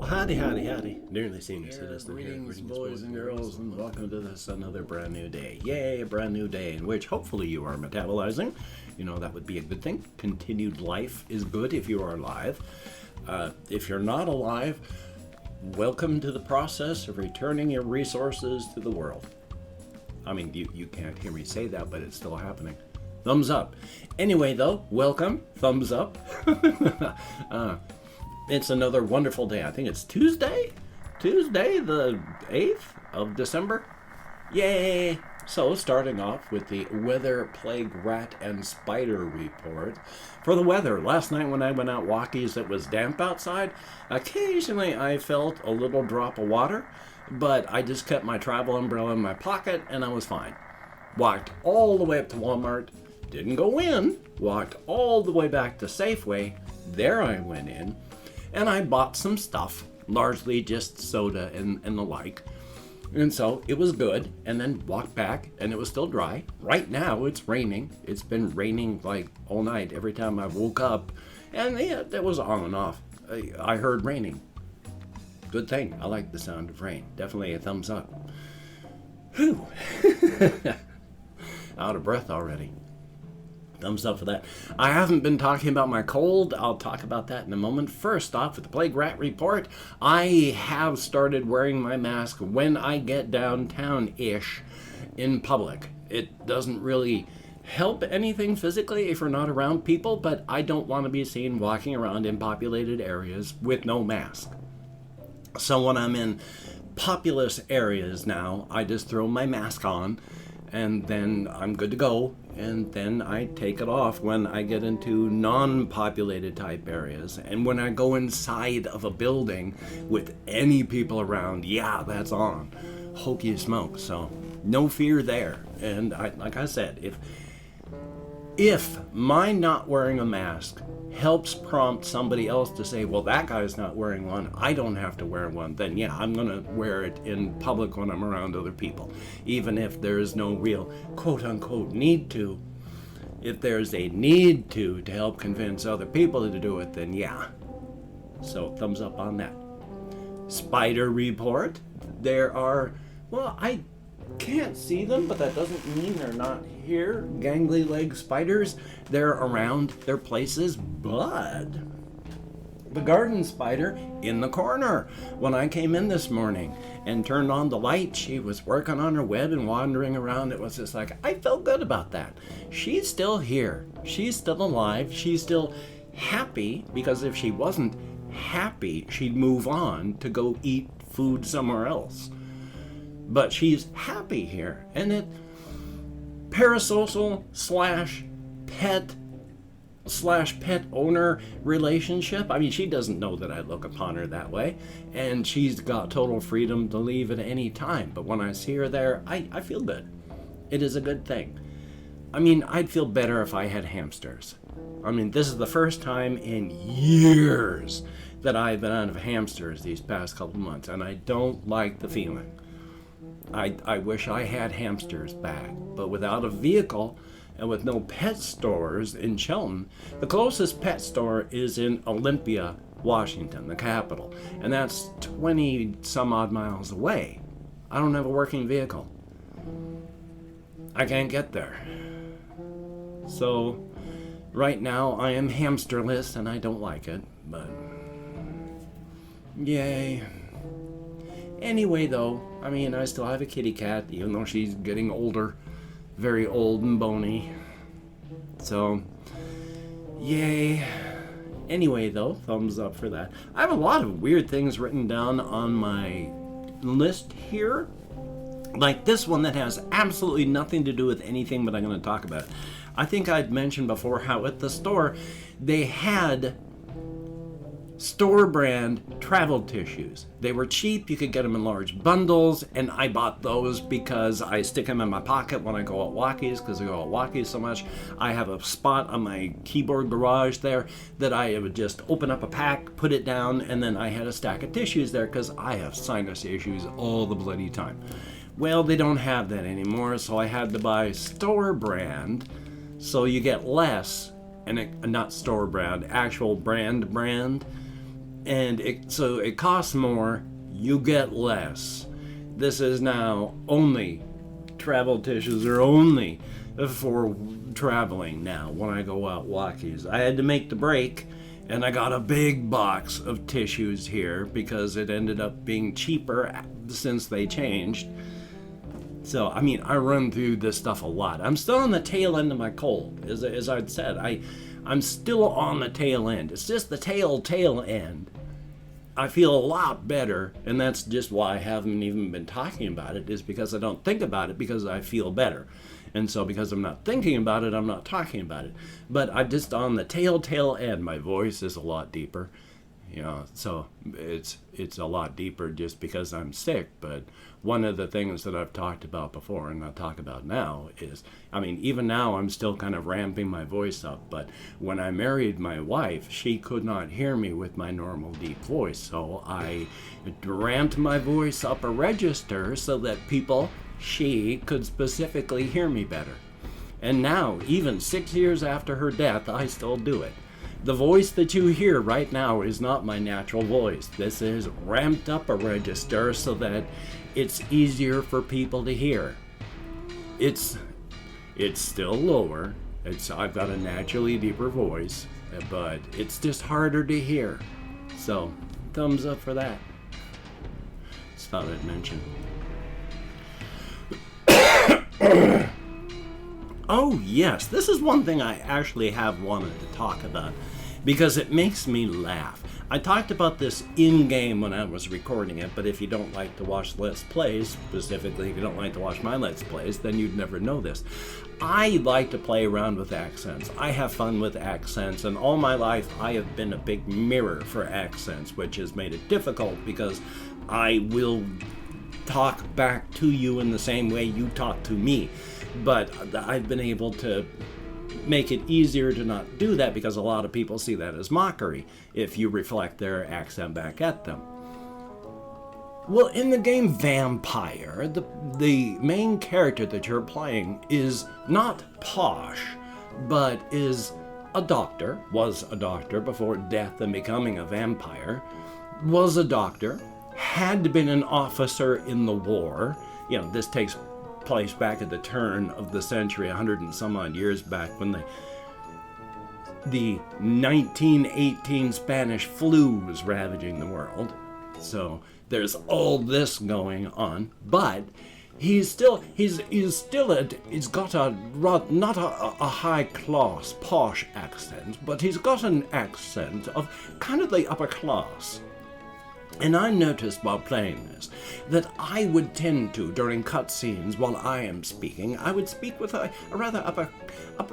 Howdy, nearly senior citizen. Greetings, boys and girls, and welcome to this another brand new day. Yay, a brand new day in which hopefully you are metabolizing. You know, that would be a good thing. Continued life is good if you are alive. If you're not alive, welcome to the process of returning your resources to the world. I mean, you can't hear me say that, but it's still happening. Thumbs up. Anyway, though, welcome. Thumbs up. It's another wonderful day. I think it's Tuesday the 8th of December. Yay! So, starting off with the weather, plague, rat, and spider report. For the weather, last night when I went out walkies, it was damp outside. Occasionally, I felt a little drop of water, but I just kept my travel umbrella in my pocket, and I was fine. Walked all the way up to Walmart, didn't go in, walked all the way back to Safeway. There I went in. And I bought some stuff, largely just soda and the like. And so it was good, and then walked back, and it was still dry. Right now it's raining. It's been raining like all night every time I woke up. And yeah, it was on and off. I heard raining. Good thing. I like the sound of rain. Definitely a thumbs up. Whew. Out of breath already. Thumbs up for that. I haven't been talking about my cold. I'll talk about that in a moment. First off, with the Plague Rat Report, I have started wearing my mask when I get downtown-ish in public. It doesn't really help anything physically if you're not around people, but I don't want to be seen walking around in populated areas with no mask. So when I'm in populous areas now, I just throw my mask on, and then I'm good to go. And then I take it off when I get into non-populated type areas. And when I go inside of a building with any people around, yeah, that's on. Hokey smoke. So no fear there. And like I said, if my not wearing a mask helps prompt somebody else to say, well, that guy's not wearing one, I don't have to wear one, then yeah, I'm going to wear it in public when I'm around other people. Even if there's no real quote-unquote need to. If there's a need to help convince other people to do it, then yeah. So thumbs up on that. Spider report. There are, well, I can't see them, but that doesn't mean they're not here. Gangly leg spiders, they're around their places, but the garden spider in the corner. When I came in this morning and turned on the light, she was working on her web and wandering around. It was just like, I felt good about that. She's still here. She's still alive. She's still happy, because if she wasn't happy, she'd move on to go eat food somewhere else. But she's happy here, and it parasocial /pet owner relationship. I mean, she doesn't know that I look upon her that way, and she's got total freedom to leave at any time. But when I see her there, I feel good. It is a good thing. I mean, I'd feel better if I had hamsters. I mean, this is the first time in years that I've been out of hamsters these past couple months, and I don't like the feeling. I wish I had hamsters back, but without a vehicle and with no pet stores in Shelton, the closest pet store is in Olympia, Washington, the capital, and that's 20 some odd miles away. I don't have a working vehicle. I can't get there. So right now I am hamsterless, and I don't like it, but yay. Anyway, though, I mean, I still have a kitty cat, even though she's getting older, very old and bony. So, yay. Anyway, though, thumbs up for that. I have a lot of weird things written down on my list here. Like this one that has absolutely nothing to do with anything but I'm going to talk about. I think I'd mentioned before how at the store they had store brand travel tissues. They were cheap, you could get them in large bundles, and I bought those because I stick them in my pocket when I go out walkies, because I go out walkies so much. I have a spot on my keyboard garage there that I would just open up a pack, put it down, and then I had a stack of tissues there because I have sinus issues all the bloody time. Well, they don't have that anymore, so I had to buy store brand, so you get less, and not store brand, actual brand, And so it costs more, you get less. This is now only, travel tissues are only for traveling now when I go out walkies. I had to make the break, and I got a big box of tissues here because it ended up being cheaper since they changed. So, I mean, I run through this stuff a lot. I'm still on the tail end of my cold. As I'd said, I'm still on the tail end. It's just the tail end. I feel a lot better, and that's just why I haven't even been talking about it, is because I don't think about it because I feel better. And so because I'm not thinking about it, I'm not talking about it. But I'm just on the tail end. My voice is a lot deeper. You know, so it's a lot deeper just because I'm sick. But one of the things that I've talked about before and I'll talk about now is, I mean, even now I'm still kind of ramping my voice up. But when I married my wife, she could not hear me with my normal deep voice. So I ramped my voice up a register so that she could specifically hear me better. And now, even 6 years after her death, I still do it. The voice that you hear right now is not my natural voice. This is ramped up a register so that it's easier for people to hear. It's still lower. I've got a naturally deeper voice, but it's just harder to hear. So, thumbs up for that. Just thought I'd mention. Oh yes, this is one thing I actually have wanted to talk about because it makes me laugh. I talked about this in-game when I was recording it, but if you don't like to watch Let's Plays, specifically if you don't like to watch my Let's Plays, then you'd never know this. I like to play around with accents. I have fun with accents, and all my life I have been a big mirror for accents, which has made it difficult because I will talk back to you in the same way you talk to me. But I've been able to make it easier to not do that because a lot of people see that as mockery if you reflect their accent back at them. Well, in the game Vampire, the main character that you're playing is not posh, but is a doctor, was a doctor before death and becoming a vampire, was a doctor, had been an officer in the war. You know, this takes place back at the turn of the century, 100 and some odd years back, when the 1918 Spanish flu was ravaging the world. So there's all this going on, but he's got a not a high class posh accent, but he's got an accent of kind of the upper class. And I noticed while playing this that I would tend to, during cutscenes while I am speaking, I would speak with a rather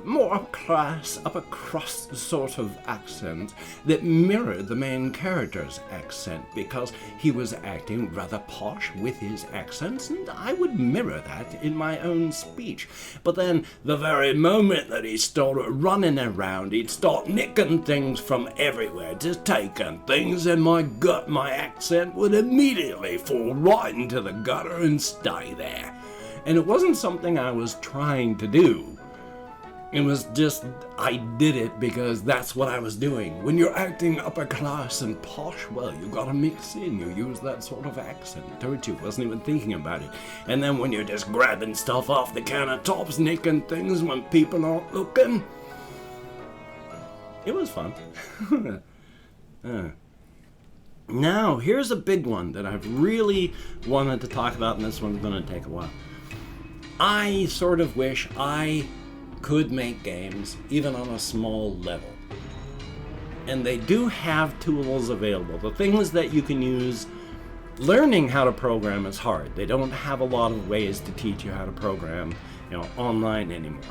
more upper crust sort of accent that mirrored the main character's accent because he was acting rather posh with his accents, and I would mirror that in my own speech. But then the very moment that he started running around, he'd start nicking things from everywhere, just taking things, and my accent would immediately fall right into the gutter and stay there. And it wasn't something I was trying to do. It was just, I did it because that's what I was doing. When you're acting upper class and posh, well, you gotta mix in. You use that sort of accent, don't you? Wasn't even thinking about it. And then when you're just grabbing stuff off the countertops, nicking things when people aren't looking. It was fun. Now, here's a big one that I've really wanted to talk about, and this one's going to take a while. I sort of wish I could make games, even on a small level. And they do have tools available. The things that you can use, learning how to program is hard. They don't have a lot of ways to teach you how to program, online anymore.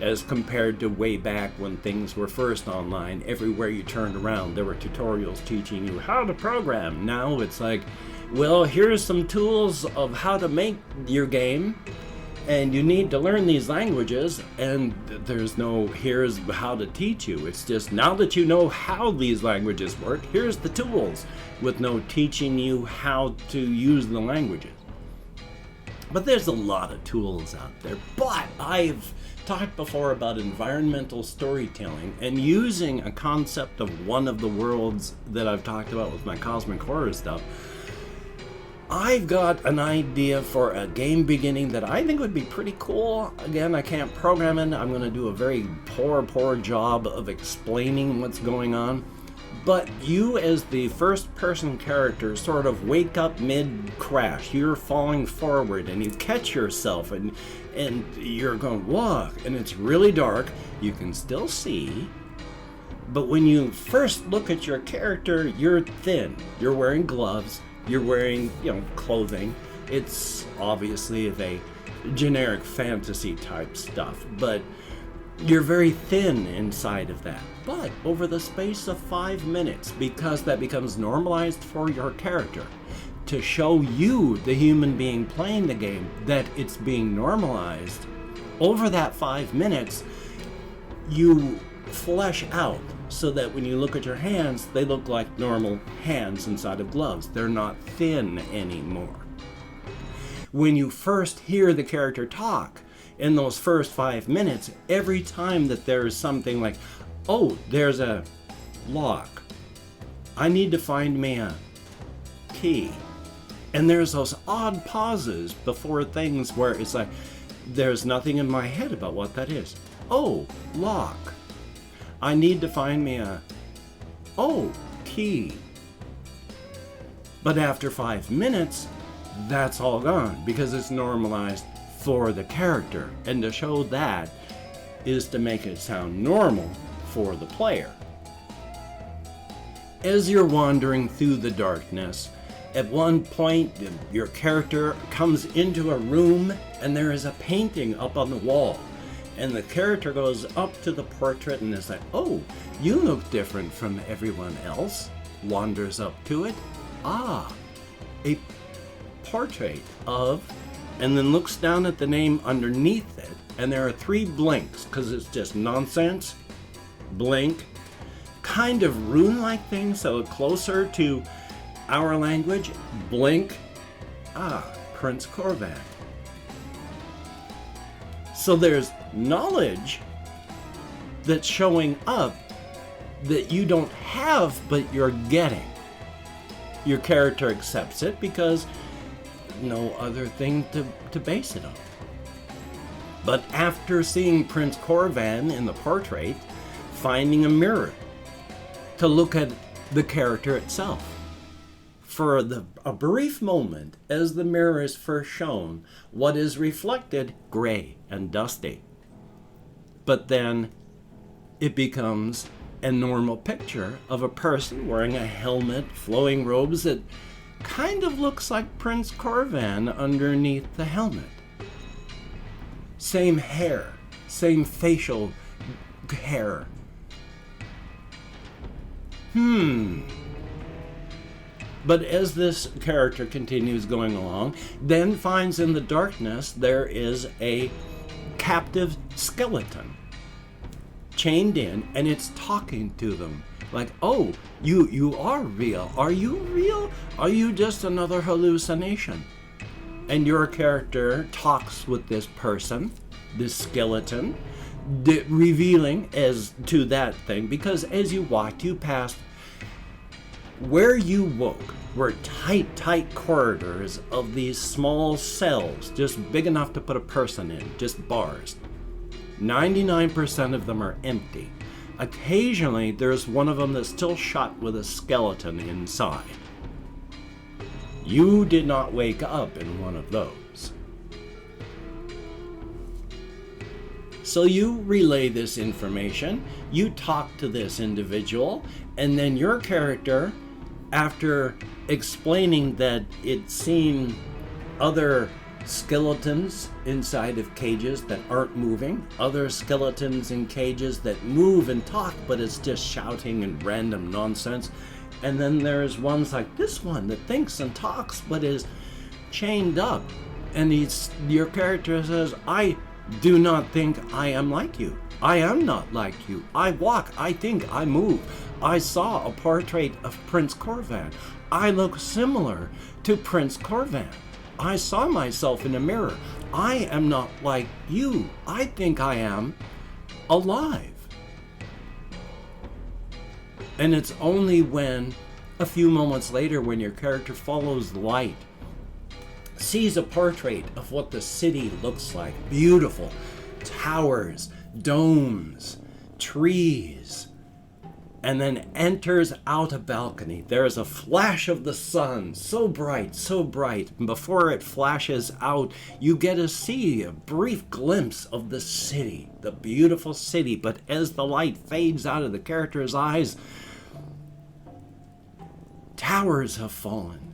As compared to way back when things were first online, everywhere you turned around, there were tutorials teaching you how to program. Now it's like, well, here's some tools of how to make your game, and you need to learn these languages, and there's no here's how to teach you. It's just, now that you know how these languages work, here's the tools, with no teaching you how to use the languages. But there's a lot of tools out there, but I've talked before about environmental storytelling and using a concept of one of the worlds that I've talked about with my cosmic horror stuff. I've got an idea for a game beginning that I think would be pretty cool. Again, I can't program it. I'm going to do a very poor job of explaining what's going on. But you, as the first-person character, sort of wake up mid-crash. You're falling forward, and you catch yourself, and you're going, whoa, and it's really dark. You can still see. But when you first look at your character, you're thin. You're wearing gloves. You're wearing, clothing. It's obviously the generic fantasy type stuff, but you're very thin inside of that. But over the space of 5 minutes, because that becomes normalized for your character, to show you, the human being playing the game, that it's being normalized, over that 5 minutes, you flesh out so that when you look at your hands, they look like normal hands inside of gloves. They're not thin anymore. When you first hear the character talk, in those first 5 minutes, every time that there's something like, oh, there's a lock, I need to find me a key. And there's those odd pauses before things where it's like, there's nothing in my head about what that is. Oh, lock. I need to find me a, key. But after 5 minutes, that's all gone because it's normalized for the character. And to show that is to make it sound normal for the player. As you're wandering through the darkness, at one point your character comes into a room and there is a painting up on the wall. And the character goes up to the portrait and is like, oh, you look different from everyone else. Wanders up to it. Ah, a portrait of, and then looks down at the name underneath it. And there are 3 blinks, because it's just nonsense. Blink. Kind of rune-like thing, so closer to our language. Blink. Ah, Prince Corvan. So there's knowledge that's showing up that you don't have, but you're getting. Your character accepts it because no other thing to base it on. But after seeing Prince Corvan in the portrait, finding a mirror to look at the character itself. For a brief moment, as the mirror is first shown, what is reflected, gray and dusty. But then it becomes a normal picture of a person wearing a helmet, flowing robes that kind of looks like Prince Corvan underneath the helmet. Same hair, same facial hair. But as this character continues going along, then finds in the darkness there is a captive skeleton chained in, and it's talking to them. Like, oh, you are real. Are you real? Are you just another hallucination? And your character talks with this person, this skeleton, revealing as to that thing, because as you walked, you passed where you woke were tight corridors of these small cells, just big enough to put a person in, just bars. 99% of them are empty. Occasionally, there's one of them that's still shot with a skeleton inside. You did not wake up in one of those. So you relay this information, you talk to this individual, and then your character, after explaining that it's seen other skeletons inside of cages that aren't moving, other skeletons in cages that move and talk, but it's just shouting and random nonsense, and then there's ones like this one that thinks and talks but is chained up, and your character says, I do not think I am like you. I am not like you. I walk, I think, I move. I saw a portrait of Prince Corvan. I look similar to Prince Corvan. I saw myself in a mirror. I am not like you. I think I am alive. And it's only when, a few moments later, when your character follows the light, sees a portrait of what the city looks like. Beautiful towers, domes, trees, and then enters out a balcony. There is a flash of the sun, so bright, so bright. And before it flashes out, you get to see a brief glimpse of the city, the beautiful city. But as the light fades out of the character's eyes, towers have fallen,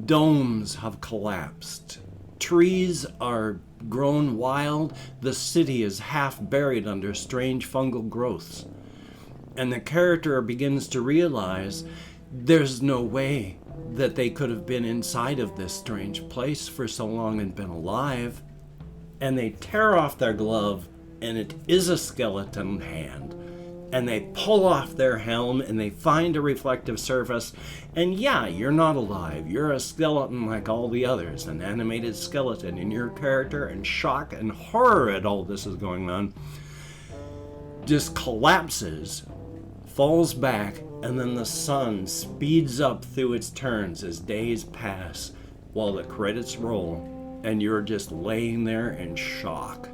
domes have collapsed, trees are grown wild, the city is half buried under strange fungal growths. And the character begins to realize there's no way that they could have been inside of this strange place for so long and been alive. And they tear off their glove, and it is a skeleton hand. And they pull off their helm, and they find a reflective surface. And yeah, you're not alive. You're a skeleton like all the others, an animated skeleton. And your character, in shock and horror at all this is going on, just collapses, falls back, and then the sun speeds up through its turns as days pass while the credits roll, and you're just laying there in shock.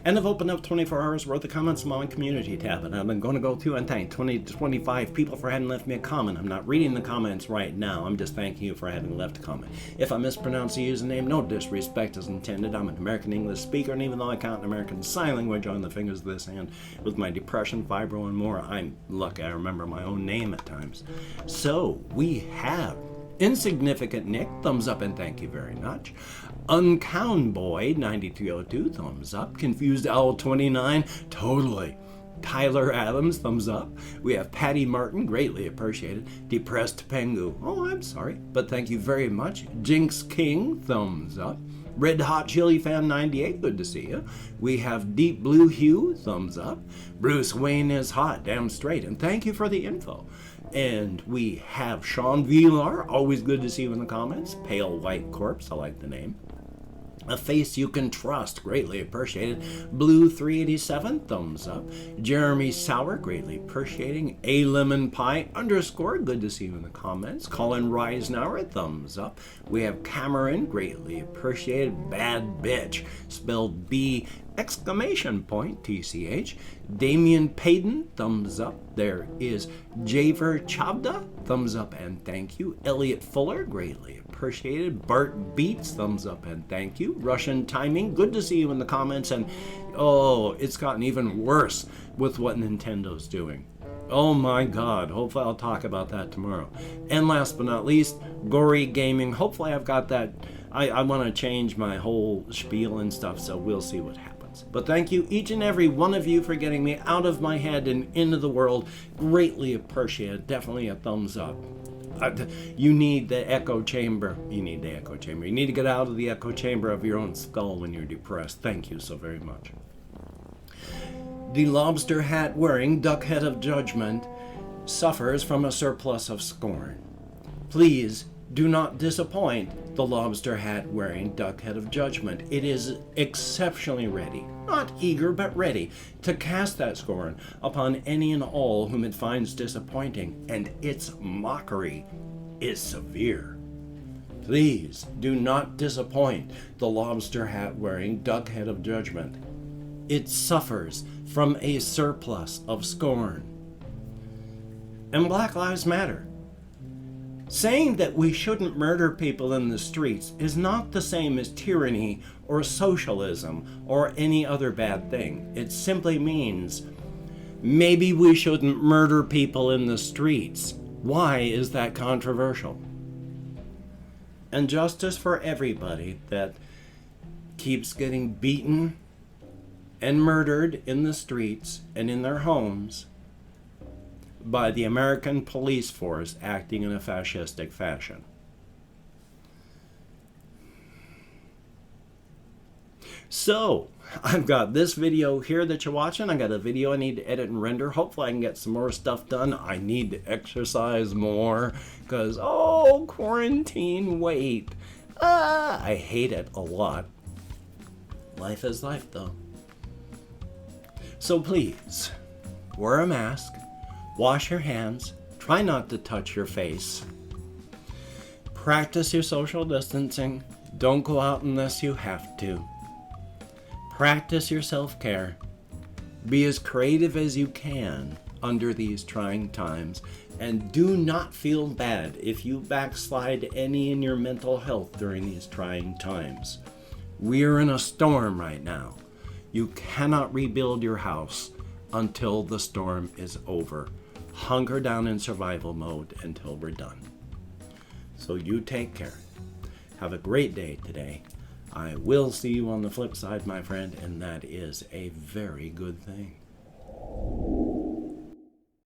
And I've opened up 24 hours worth of comments in my community tab, and I'm going to go through and thank 20 to 25 people for having left me a comment. I'm not reading the comments right now. I'm just thanking you for having left a comment. If I mispronounce the username, no disrespect is intended. I'm an American English speaker, and even though I count American Sign Language on the fingers of this hand, with my depression, fibro, and more, I'm lucky I remember my own name at times. So, we have Insignificant Nick, thumbs up and thank you very much. Uncound Boy 9302, thumbs up. Confused Owl 29, totally. Tyler Adams, thumbs up. We have Patty Martin, greatly appreciated. Depressed Pengu, oh, I'm sorry, but thank you very much. Jinx King, thumbs up. Red Hot Chili Fan 98, good to see you. We have Deep Blue Hue, thumbs up. Bruce Wayne is hot, damn straight, and thank you for the info. And we have Sean Vilar, always good to see you in the comments. Pale White Corpse, I like the name. A Face You Can Trust, greatly appreciated. Blue 387, thumbs up. Jeremy Sauer, greatly appreciating. A Lemon Pie _ good to see you in the comments. Colin Reisenauer, thumbs up. We have Cameron, greatly appreciated. Bad Bitch, spelled B TCH. Damian Payton, thumbs up. There is Javer Chavda, thumbs up and thank you. Elliot Fuller, greatly appreciated. Bart Beats, thumbs up and thank you. Russian Timing, good to see you in the comments. And oh, it's gotten even worse with what Nintendo's doing. Oh my god, hopefully I'll talk about that tomorrow. And last but not least, Gory Gaming, hopefully I've got that. I want to change my whole spiel and stuff, so we'll see what happens. But thank you, each and every one of you, for getting me out of my head and into the world. Greatly appreciated. Definitely a thumbs up. You need the echo chamber. You need the echo chamber. You need to get out of the echo chamber of your own skull when you're depressed. Thank you so very much. The lobster hat wearing duckhead of judgment suffers from a surplus of scorn. Please do not disappoint the lobster hat wearing duckhead of judgment. It is exceptionally ready, not eager but ready, to cast that scorn upon any and all whom it finds disappointing, and its mockery is severe. Please do not disappoint the lobster hat wearing duckhead of judgment. It suffers from a surplus of scorn. And Black Lives Matter. Saying that we shouldn't murder people in the streets is not the same as tyranny or socialism or any other bad thing. It simply means maybe we shouldn't murder people in the streets. Why is that controversial? And justice for everybody that keeps getting beaten and murdered in the streets and in their homes by the American police force acting in a fascistic fashion. So, I've got this video here that you're watching. I got a video I need to edit and render. Hopefully I can get some more stuff done. I need to exercise more because, oh, quarantine weight. I hate it a lot. Life is life, though. So please, wear a mask, wash your hands, try not to touch your face. Practice your social distancing. Don't go out unless you have to. Practice your self-care. Be as creative as you can under these trying times. And do not feel bad if you backslide any in your mental health during these trying times. We're in a storm right now. You cannot rebuild your house until the storm is over. Hunker down in survival mode until we're done. So you take care. Have a great day today. I will see you on the flip side, my friend, and that is a very good thing.